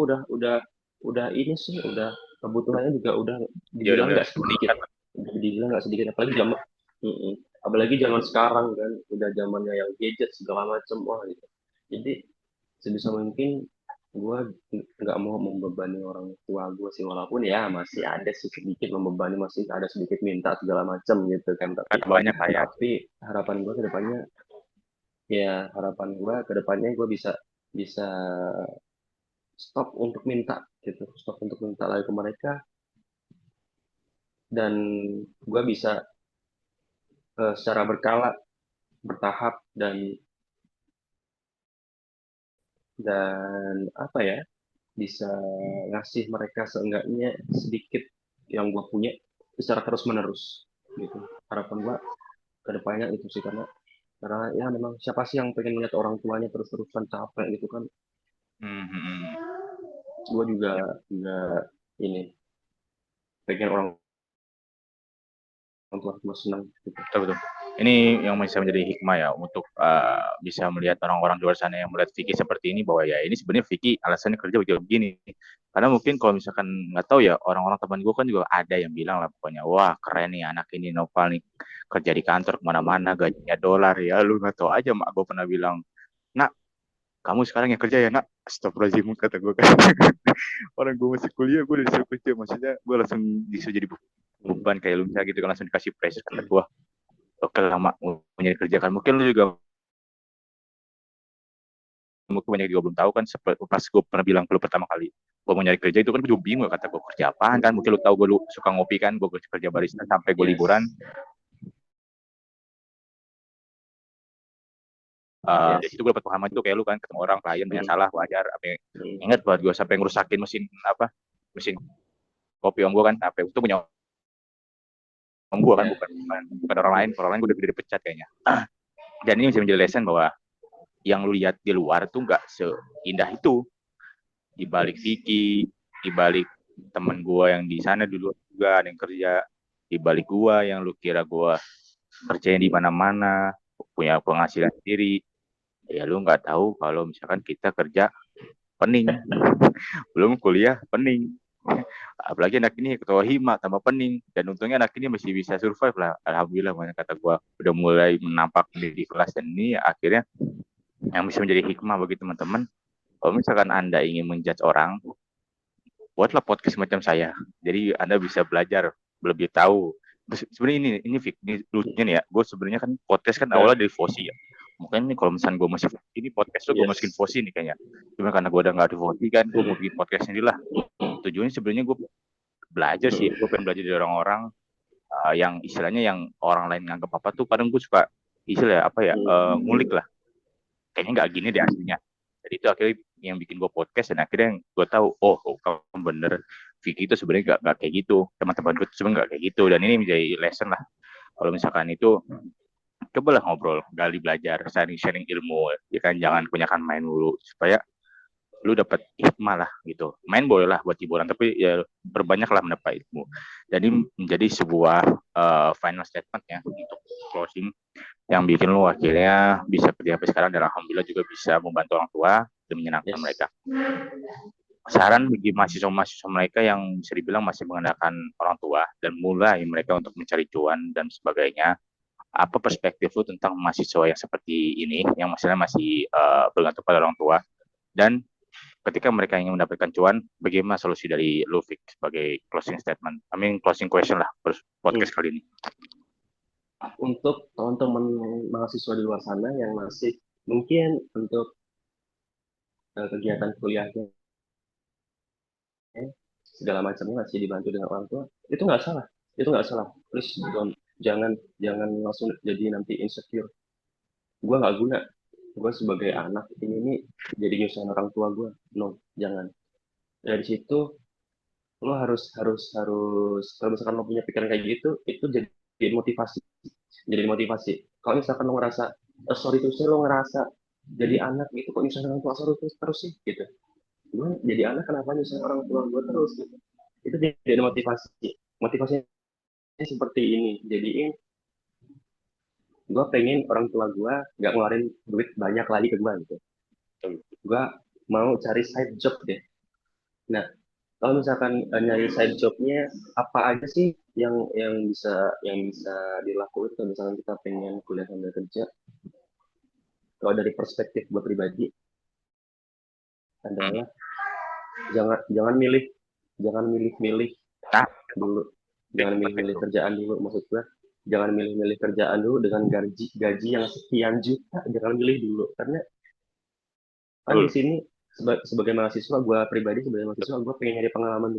udah ini sih, udah kebutuhannya juga udah Ya udah dibilang mulai nggak sedikit, meningkat. udah dibilang nggak sedikit, apalagi zaman apalagi zaman sekarang kan udah zamannya yang gadget segala macam, wah gitu. Jadi sebisa mungkin gue nggak mau membebani orang tua gue sih, walaupun ya masih ada sih sedikit membebani, masih ada sedikit minta segala macam gitu kan, Karena banyak lah ya. tapi harapan gue ke depannya, ya harapan gue ke depannya gue bisa bisa stop untuk minta gitu, stop untuk minta lagi ke mereka, dan gue bisa secara berkala, bertahap, dan apa ya, bisa ngasih mereka seenggaknya sedikit yang gue punya secara terus menerus gitu. Harapan gue ke depannya itu sih, karena ya memang siapa sih yang pengen lihat orang tuanya terus-terusan capek gitu kan. Hmm, hmm, hmm. Gue juga Ya, juga ini pengen orang tua gue senang gitu. betul betul. Ini yang bisa menjadi hikmah ya untuk bisa melihat orang-orang di luar sana yang melihat Vicky seperti ini, bahwa ya ini sebenarnya Vicky alasannya kerja begini. Karena mungkin kalau misalkan nggak tahu ya, orang-orang teman gue kan juga ada yang bilang lah pokoknya, wah keren nih anak ini Noval nih, kerja di kantor kemana-mana gajinya dolar ya, lu nggak tahu aja. Mak gue pernah bilang, nak kamu sekarang yang kerja ya nak. Astagfirullahaladzim kata gue kan. Orang gue masih kuliah gue udah disuruh kerja, maksudnya gue langsung disuruh jadi Hmm. beban kayak lu misalnya gitu kan, langsung dikasih pressure. Kata gue, oke lama mau nyari kerja kan, mungkin lu juga mungkin banyak juga belum tahu kan. Pas gue pernah bilang ke lu pertama kali gue mau nyari kerja itu kan gue juga bingung, kata gue kerja apaan kan, mungkin lu tahu gue lu suka ngopi kan, gue kerja barista sampai gue liburan. Yes, Di yes. situ gue dapat pemahaman itu kayak lu kan, ketemu orang klien banyak Hmm. salah wajar apa Hmm. ingat buat gue sampai ngerusakin mesin apa, mesin kopi om gue kan, apa itu punya om gue kan, Ya. bukan orang lain gue udah dipecat kayaknya. Dan ini bisa menjadi lesson bahwa yang lu lihat di luar tuh nggak seindah itu. Di balik Vicky, di balik temen gue yang di sana dulu juga ada yang kerja, di balik gue yang lu kira gue kerjanya di mana-mana, punya penghasilan sendiri, ya lu nggak tahu kalau misalkan kita kerja pening, belum kuliah pening. Apalagi anak ini ketua hima tambah pening, dan untungnya anak ini masih bisa survive lah, alhamdulillah. Makanya kata gue udah mulai menampak di kelas, dan ini akhirnya yang bisa menjadi hikmah bagi teman-teman. Kalau misalkan Anda ingin menjudge orang, buatlah podcast macam saya. Jadi Anda bisa belajar lebih tahu. Sebenarnya ini lucunya nih ya. Gue sebenarnya kan podcast kan Nah, awalnya dari Vosi ya. Mungkin nih kalau misalnya gue masih ini podcast tuh gue masukin yes. Vosi nih kayaknya. Cuma karena gue udah nggak di Vosi kan, gue mau bikin podcast sendiri lah. Tujuannya sebenarnya gue belajar sih. Gue pengen belajar dari orang-orang yang istilahnya yang orang lain nganggap apa tuh. Kadang gue suka istilah apa ya, ngulik lah. kayaknya nggak gini deh aslinya. Jadi itu akhirnya yang bikin gue podcast, dan akhirnya gue tahu, oh kalau bener Vicky itu sebenarnya nggak kayak gitu, teman-teman gue sebenarnya nggak kayak gitu, dan ini menjadi lesson lah. Kalau misalkan itu, cobalah ngobrol, gali, belajar, sharing ilmu, ya kan, jangan kebanyakan main dulu, supaya lu dapat hikmah lah gitu. Main boleh lah buat hiburan, tapi ya berbanyaklah mendapat ilmu. Jadi menjadi sebuah final statement ya untuk closing, yang bikin lu akhirnya bisa kerja sampai sekarang, dan alhamdulillah juga bisa membantu orang tua dan menyenangkan Yes. mereka. Saran bagi mahasiswa-mahasiswa mereka yang bisa dibilang masih mengandalkan orang tua dan mulai mereka untuk mencari cuan dan sebagainya, apa perspektif lu tentang mahasiswa yang seperti ini, yang masih bergantung pada orang tua, dan ketika mereka ingin mendapatkan cuan, bagaimana solusi dari lu, Fik, sebagai closing statement? Closing question lah podcast kali ini. Untuk teman-teman mahasiswa di luar sana yang masih mungkin untuk kegiatan kuliahnya segala macamnya masih dibantu dengan orang tua, itu nggak salah, please jangan jangan langsung jadi nanti insecure, gue nggak guna, gue sebagai anak ini nih jadi nyusahin orang tua gue, no, jangan. Dari situ lo harus kalau misalkan lo punya pikiran kayak gitu, itu jadi motivasi. Kalau misalkan lo ngerasa sorry terus lo ngerasa jadi anak gitu kok nyusahin orang tua sorry terus sih gitu, gue jadi anak kenapa nyusahin orang tua gue terus gitu. Itu jadi motivasinya seperti ini, jadiin gue pengen orang tua gue nggak ngeluarin duit banyak lagi ke gue gitu, gue mau cari side job deh. Nah, kalau misalkan nyari side jobnya apa aja sih yang bisa dilakukan kalau misalkan kita pengen kuliah sambil kerja. Kalau dari perspektif gue pribadi adalah jangan jangan milih jangan milih-milih Nah, dulu, jangan milih-milih kerjaan dulu, maksud gue jangan milih-milih kerjaan dulu dengan gaji yang sekian juta, jangan milih dulu, karena kan di betul. sini sebagai mahasiswa, gue pribadi sebagai mahasiswa gue pengen nyari pengalaman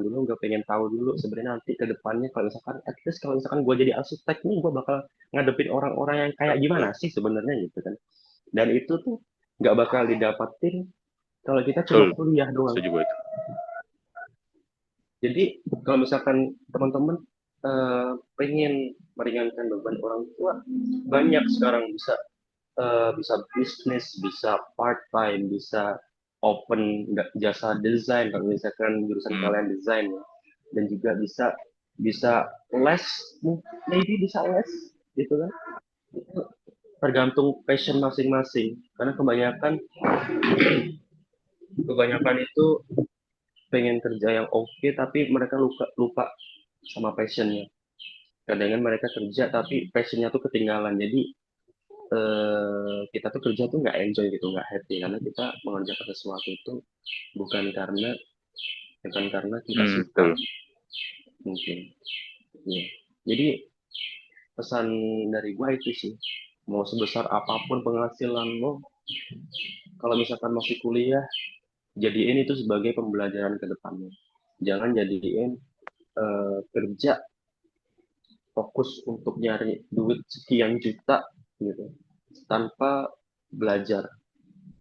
dulu, gue pengen tahu dulu sebenarnya nanti ke depannya kalau misalkan at least kalau misalkan gue jadi arsitek nih, gue bakal ngadepin orang-orang yang kayak gimana sih sebenarnya gitu kan. Dan itu tuh nggak bakal didapatin kalau kita cuma Betul, kuliah doang. setuju gue itu. Jadi kalau misalkan teman-teman pengen meringankan beban orang tua, banyak sekarang bisa bisnis, bisa part time, bisa open jasa desain kalau misalkan jurusan kalian desain, dan juga bisa bisa les, maybe bisa les gitu kan. Itu tergantung passion masing-masing, karena kebanyakan itu pengen kerja yang oke tapi mereka lupa lupa sama passionnya. Kadang mereka kerja tapi passionnya tuh ketinggalan, jadi kita tuh kerja tuh nggak enjoy gitu, nggak happy, karena kita mengerjakan sesuatu itu bukan karena bukan karena kita suka Betul. mungkin, ya. Jadi pesan dari gua itu sih, mau sebesar apapun penghasilan lo, kalau misalkan masih kuliah, jadiin itu sebagai pembelajaran ke depannya. Jangan jadiin kerja fokus untuk nyari duit sekian juta gitu tanpa belajar.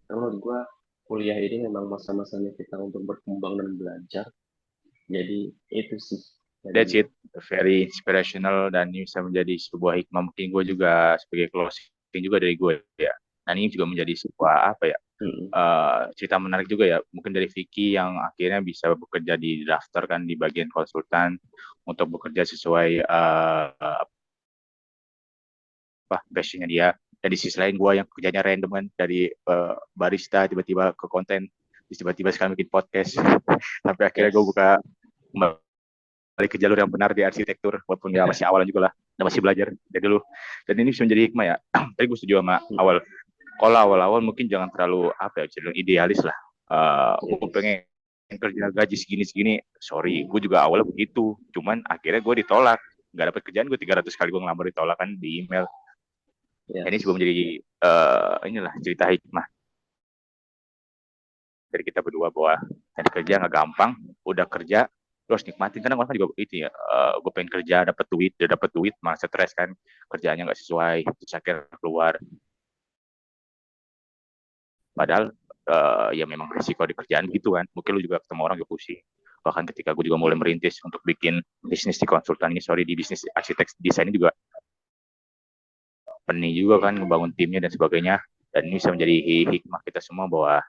Kalau gue kuliah ini memang masa-masanya kita untuk berkembang dan belajar. Jadi itu sih dari That's gue. it, very inspirational, dan ini bisa menjadi sebuah hikmah mungkin gue juga sebagai closing juga dari gue ya. Dan ini juga menjadi sebuah apa ya, Mm-mm. cerita menarik juga ya, mungkin dari Vicky yang akhirnya bisa bekerja di daftar kan di bagian konsultan untuk bekerja sesuai apa passionnya dia, dan di sisi lain gue yang kerjanya random kan, dari barista tiba-tiba ke konten, tiba-tiba sekarang bikin podcast sampai akhirnya gue Yes. buka balik ke jalur yang benar di arsitektur, walaupun ya masih awalan juga lah, dan masih belajar dari dulu. Dan ini bisa menjadi hikmah ya. Tadi gue setuju sama awal, kalau awal-awal mungkin jangan terlalu apa ya, cenderung idealis lah. Gue Yes. pengen kerja gaji segini-segini, sorry, gue juga awalnya begitu, cuman akhirnya gue ditolak, nggak dapet kerjaan, gue 300 kali gue ngelamar ditolak kan di email. Ini juga Yes. menjadi inilah cerita hikmah dari kita berdua, bahwa cari kerja nggak gampang, udah kerja terus nikmatin, karena orang juga itu ya, gue pengen kerja dapat duit, udah dapat duit malah stres kan, kerjaannya nggak sesuai, terus akhirnya keluar. Padahal ya memang risiko di kerjaan gitu kan. Mungkin lu juga ketemu orang juga pusing. Bahkan ketika gue juga mulai merintis untuk bikin bisnis di konsultan ini, di bisnis arsitek desain ini juga pening juga kan ngebangun timnya dan sebagainya. Dan ini bisa menjadi hikmah kita semua bahwa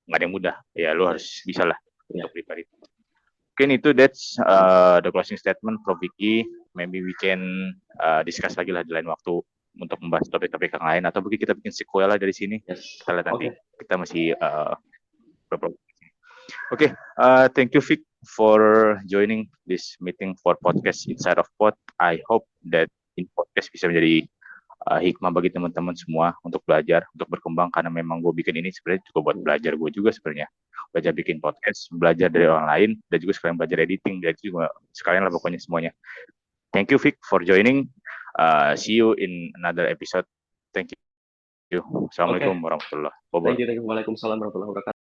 nggak ada yang mudah. Ya lu harus bisa lah untuk prepare itu. Mungkin itu that's the closing statement from Vicky. Maybe we can discuss lagi lah di lain waktu untuk membahas topik-topik yang lain, atau mungkin kita bikin sequel lah dari sini. Kita lihat nanti. Kita masih Okay, thank you Vic for joining this meeting for podcast Inside of Pod. I hope that in podcast bisa menjadi hikmah bagi teman-teman semua untuk belajar, untuk berkembang, karena memang gue bikin ini sebenarnya juga buat belajar gue juga sebenarnya. Belajar bikin podcast, belajar dari orang lain, dan juga sekalian belajar editing, dan juga sekalian lah pokoknya semuanya. Thank you Vic for joining. See you in another episode. Thank you. Assalamualaikum warahmatullahi wabarakatuh. Thank you. Waalaikumsalam warahmatullahi wabarakatuh.